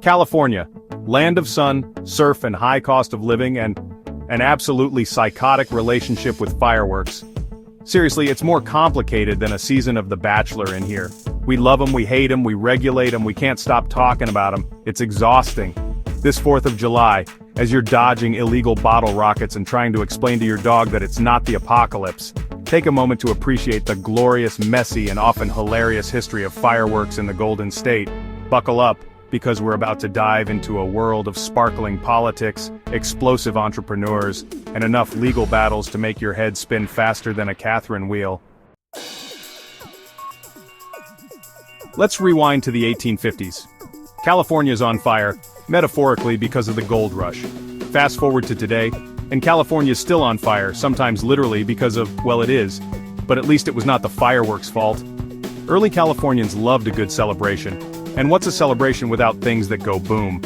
California, land of sun, surf and high cost of living and an absolutely psychotic relationship with fireworks. Seriously, it's more complicated than a season of The Bachelor in here. We love them, we hate them, we regulate them, we can't stop talking about them. It's exhausting. This 4th of July, as you're dodging illegal bottle rockets and trying to explain to your dog that it's not the apocalypse, take a moment to appreciate the glorious, messy, and often hilarious history of fireworks in the Golden State. Buckle up, because we're about to dive into a world of sparkling politics, explosive entrepreneurs, and enough legal battles to make your head spin faster than a Catherine wheel. Let's rewind to the 1850s. California's on fire, metaphorically because of the gold rush. Fast forward to today, and California's still on fire, sometimes literally because of, well, it is. But at least it was not the fireworks' fault. Early Californians loved a good celebration. And what's a celebration without things that go boom?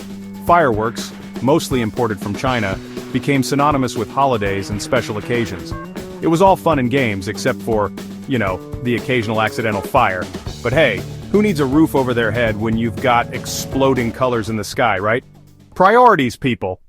Fireworks, mostly imported from China, became synonymous with holidays and special occasions. It was all fun and games except for, the occasional accidental fire. But hey, who needs a roof over their head when you've got exploding colors in the sky, right? Priorities, people!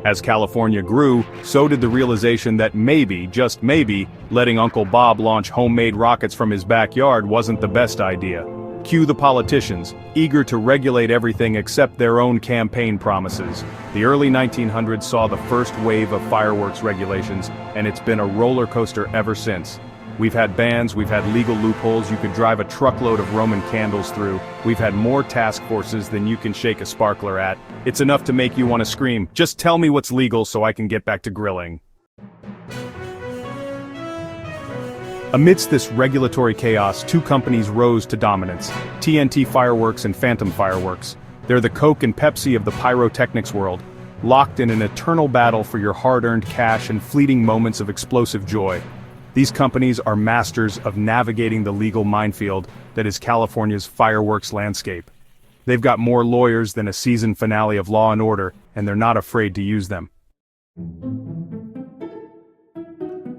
As California grew, so did the realization that maybe, just maybe, letting Uncle Bob launch homemade rockets from his backyard wasn't the best idea. Cue the politicians, eager to regulate everything except their own campaign promises. The early 1900s saw the first wave of fireworks regulations, and it's been a roller coaster ever since. We've had bans, we've had legal loopholes you could drive a truckload of Roman candles through, we've had more task forces than you can shake a sparkler at. It's enough to make you want to scream, just tell me what's legal so I can get back to grilling. Amidst this regulatory chaos, two companies rose to dominance, TNT Fireworks and Phantom Fireworks. They're the Coke and Pepsi of the pyrotechnics world, locked in an eternal battle for your hard-earned cash and fleeting moments of explosive joy. These companies are masters of navigating the legal minefield that is California's fireworks landscape. They've got more lawyers than a season finale of Law & Order, and they're not afraid to use them.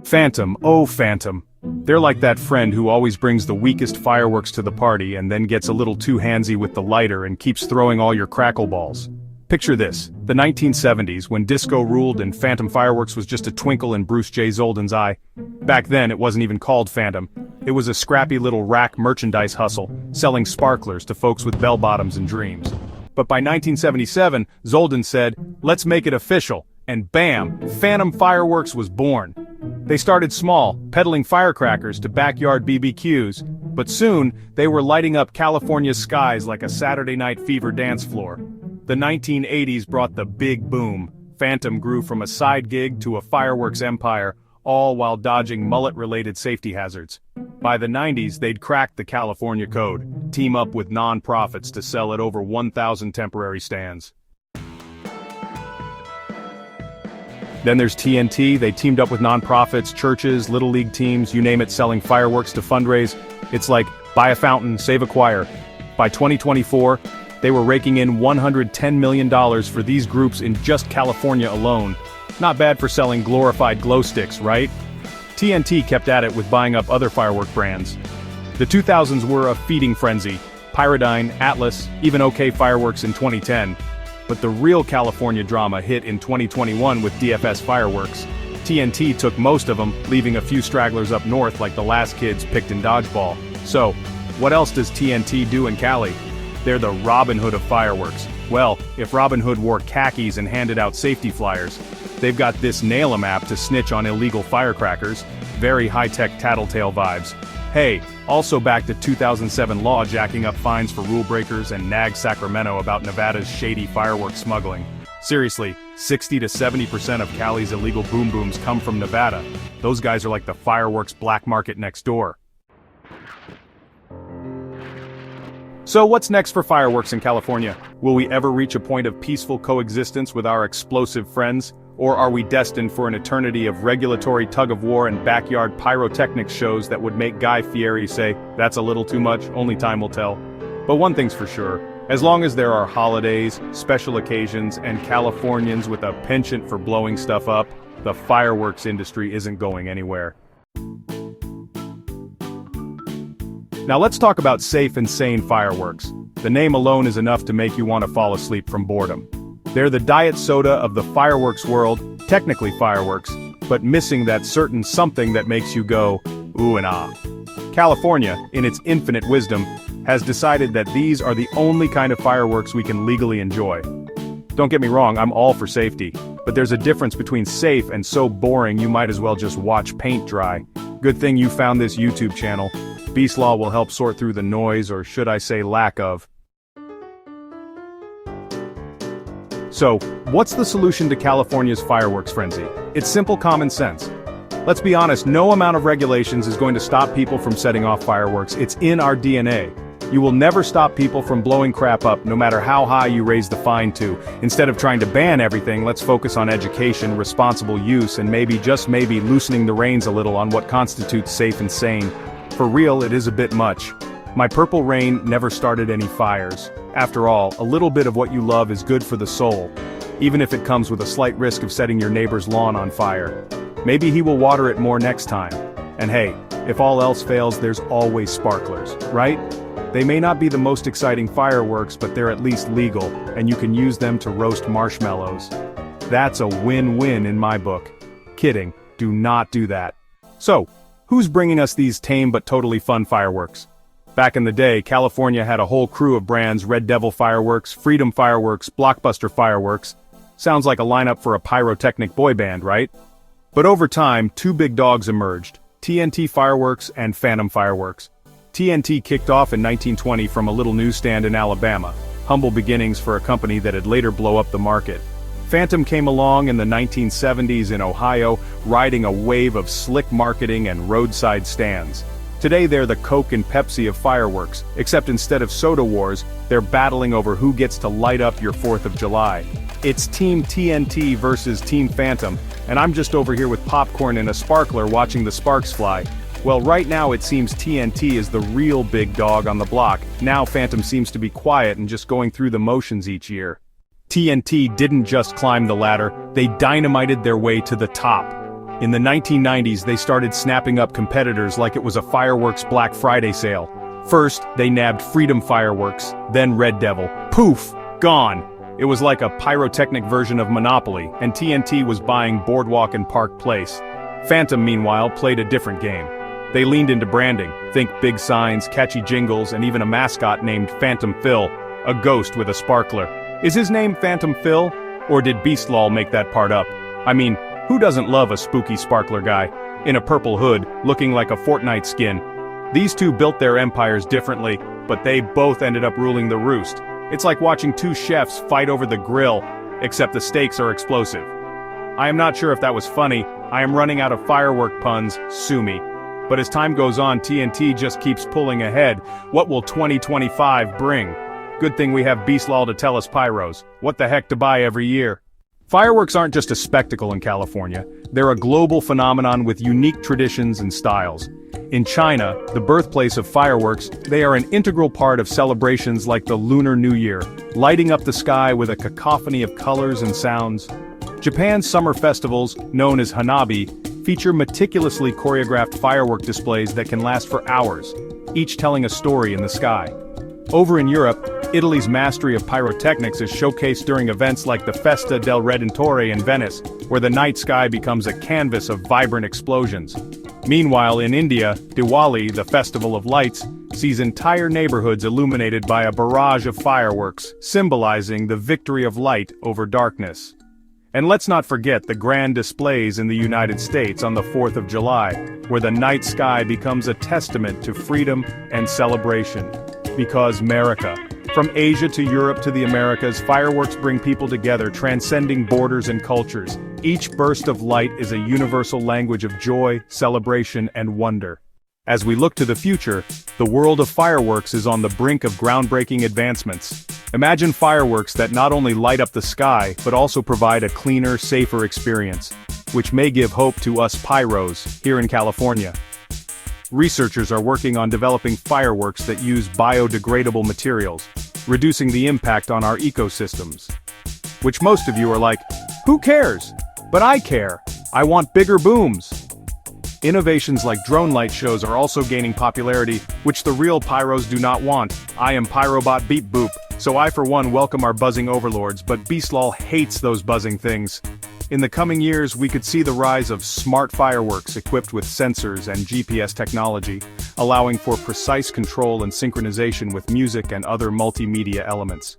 Phantom, oh Phantom. They're like that friend who always brings the weakest fireworks to the party and then gets a little too handsy with the lighter and keeps throwing all your crackle balls. Picture this, the 1970s, when disco ruled and Phantom Fireworks was just a twinkle in Bruce J. Zoldan's eye. Back then, it wasn't even called Phantom. It was a scrappy little rack merchandise hustle, selling sparklers to folks with bell-bottoms and dreams. But by 1977, Zoldan said, let's make it official, and bam, Phantom Fireworks was born. They started small, peddling firecrackers to backyard BBQs, but soon, they were lighting up California's skies like a Saturday Night Fever dance floor. The 1980s brought the big boom. Phantom grew from a side gig to a fireworks empire, all while dodging mullet-related safety hazards. By the 90s, they'd cracked the California code, team up with non-profits to sell at over 1,000 temporary stands. Then there's TNT. They teamed up with non-profits, churches, little league teams, you name it, selling fireworks to fundraise. It's like, buy a fountain, save a choir. By 2024, they were raking in $110 million for these groups in just California alone. Not bad for selling glorified glow sticks, right? TNT kept at it with buying up other firework brands. The 2000s were a feeding frenzy. Pyrodyne, Atlas, even OK Fireworks in 2010. But the real California drama hit in 2021 with DFS Fireworks. TNT took most of them, leaving a few stragglers up north like the last kids picked in dodgeball. So, what else does TNT do in Cali? They're the Robin Hood of fireworks. Well, if Robin Hood wore khakis and handed out safety flyers, they've got this nail-em app to snitch on illegal firecrackers. Very high-tech tattletale vibes. Hey, also back to 2007 law jacking up fines for rule breakers and nag Sacramento about Nevada's shady fireworks smuggling. Seriously, 60 to 70% of Cali's illegal boom booms come from Nevada. Those guys are like the fireworks black market next door. So what's next for fireworks in California? Will we ever reach a point of peaceful coexistence with our explosive friends? Or are we destined for an eternity of regulatory tug-of-war and backyard pyrotechnics shows that would make Guy Fieri say, that's a little too much, only time will tell? But one thing's for sure, as long as there are holidays, special occasions, and Californians with a penchant for blowing stuff up, the fireworks industry isn't going anywhere. Now let's talk about safe and sane fireworks. The name alone is enough to make you want to fall asleep from boredom. They're the diet soda of the fireworks world, technically fireworks, but missing that certain something that makes you go, ooh and ah. California, in its infinite wisdom, has decided that these are the only kind of fireworks we can legally enjoy. Don't get me wrong, I'm all for safety, but there's a difference between safe and so boring you might as well just watch paint dry. Good thing you found this YouTube channel. Beastlol will help sort through the noise, or should I say lack of. So, what's the solution to California's fireworks frenzy? It's simple common sense. Let's be honest, no amount of regulations is going to stop people from setting off fireworks. It's in our DNA. You will never stop people from blowing crap up, no matter how high you raise the fine to. Instead of trying to ban everything, let's focus on education, responsible use, and maybe, just maybe, loosening the reins a little on what constitutes safe and sane. For real, it is a bit much. My purple rain never started any fires. After all, a little bit of what you love is good for the soul, even if it comes with a slight risk of setting your neighbor's lawn on fire. Maybe he will water it more next time. And hey, if all else fails, there's always sparklers, right? They may not be the most exciting fireworks, but they're at least legal, and you can use them to roast marshmallows. That's a win-win in my book. Kidding, do not do that. So, who's bringing us these tame but totally fun fireworks? Back in the day, California had a whole crew of brands: Red Devil Fireworks, Freedom Fireworks, Blockbuster Fireworks. Sounds like a lineup for a pyrotechnic boy band, right? But over time, two big dogs emerged: TNT Fireworks and Phantom Fireworks. TNT kicked off in 1920 from a little newsstand in Alabama, humble beginnings for a company that would later blow up the market. Phantom came along in the 1970s in Ohio, riding a wave of slick marketing and roadside stands. Today they're the Coke and Pepsi of fireworks, except instead of soda wars, they're battling over who gets to light up your 4th of July. It's Team TNT versus Team Phantom, and I'm just over here with popcorn and a sparkler watching the sparks fly. Well, right now it seems TNT is the real big dog on the block. Now Phantom seems to be quiet and just going through the motions each year. TNT didn't just climb the ladder, they dynamited their way to the top. In the 1990s, they started snapping up competitors like it was a fireworks Black Friday sale. First, they nabbed Freedom Fireworks, then Red Devil. Poof! Gone! It was like a pyrotechnic version of Monopoly, and TNT was buying Boardwalk and Park Place. Phantom, meanwhile, played a different game. They leaned into branding. Think big signs, catchy jingles, and even a mascot named Phantom Phil, a ghost with a sparkler. Is his name Phantom Phil? Or did Beastlol make that part up? I mean, who doesn't love a spooky sparkler guy, in a purple hood, looking like a Fortnite skin? These two built their empires differently, but they both ended up ruling the roost. It's like watching two chefs fight over the grill, except the stakes are explosive. I am not sure if that was funny. I am running out of firework puns, sue me. But as time goes on, TNT just keeps pulling ahead. What will 2025 bring? Good thing we have Beastlol to tell us pyros. What the heck to buy every year? Fireworks aren't just a spectacle in California. They're a global phenomenon with unique traditions and styles. In China, the birthplace of fireworks, they are an integral part of celebrations like the Lunar New Year, lighting up the sky with a cacophony of colors and sounds. Japan's summer festivals, known as Hanabi, feature meticulously choreographed firework displays that can last for hours, each telling a story in the sky. Over in Europe, Italy's mastery of pyrotechnics is showcased during events like the Festa del Redentore in Venice, where the night sky becomes a canvas of vibrant explosions. Meanwhile, in India, Diwali, the festival of lights, sees entire neighborhoods illuminated by a barrage of fireworks, symbolizing the victory of light over darkness. And let's not forget the grand displays in the United States on the 4th of July, where the night sky becomes a testament to freedom and celebration. Because America. From Asia to Europe to the Americas, fireworks bring people together, transcending borders and cultures. Each burst of light is a universal language of joy, celebration, and wonder. As we look to the future, the world of fireworks is on the brink of groundbreaking advancements. Imagine fireworks that not only light up the sky, but also provide a cleaner, safer experience, which may give hope to us pyros here in California. Researchers are working on developing fireworks that use biodegradable materials, reducing the impact on our ecosystems. Which most of you are like, who cares? But I care. I want bigger booms. Innovations like drone light shows are also gaining popularity, which the real pyros do not want. I am Pyrobot Beep Boop, so I for one welcome our buzzing overlords, but Beastlol hates those buzzing things. In the coming years, we could see the rise of smart fireworks equipped with sensors and GPS technology, allowing for precise control and synchronization with music and other multimedia elements.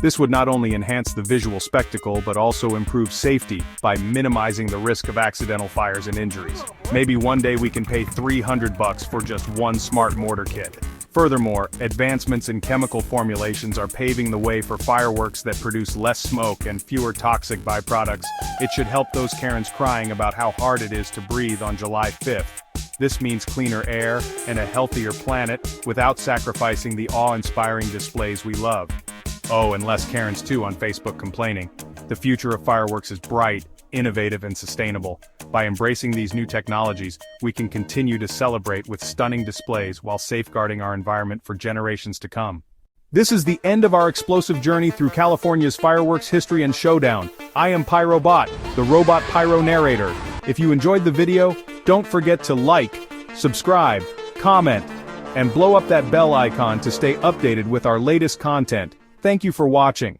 This would not only enhance the visual spectacle but also improve safety by minimizing the risk of accidental fires and injuries. Maybe one day we can pay $300 for just one smart mortar kit. Furthermore, advancements in chemical formulations are paving the way for fireworks that produce less smoke and fewer toxic byproducts. It should help those Karens crying about how hard it is to breathe on July 5th. This means cleaner air and a healthier planet without sacrificing the awe-inspiring displays we love. Oh, and less Karens too on Facebook complaining. The future of fireworks is bright, innovative, and sustainable. By embracing these new technologies, we can continue to celebrate with stunning displays while safeguarding our environment for generations to come. This is the end of our explosive journey through California's fireworks history and showdown. I am Pyrobot, the robot pyro narrator. If you enjoyed the video, don't forget to like, subscribe, comment, and blow up that bell icon to stay updated with our latest content. Thank you for watching.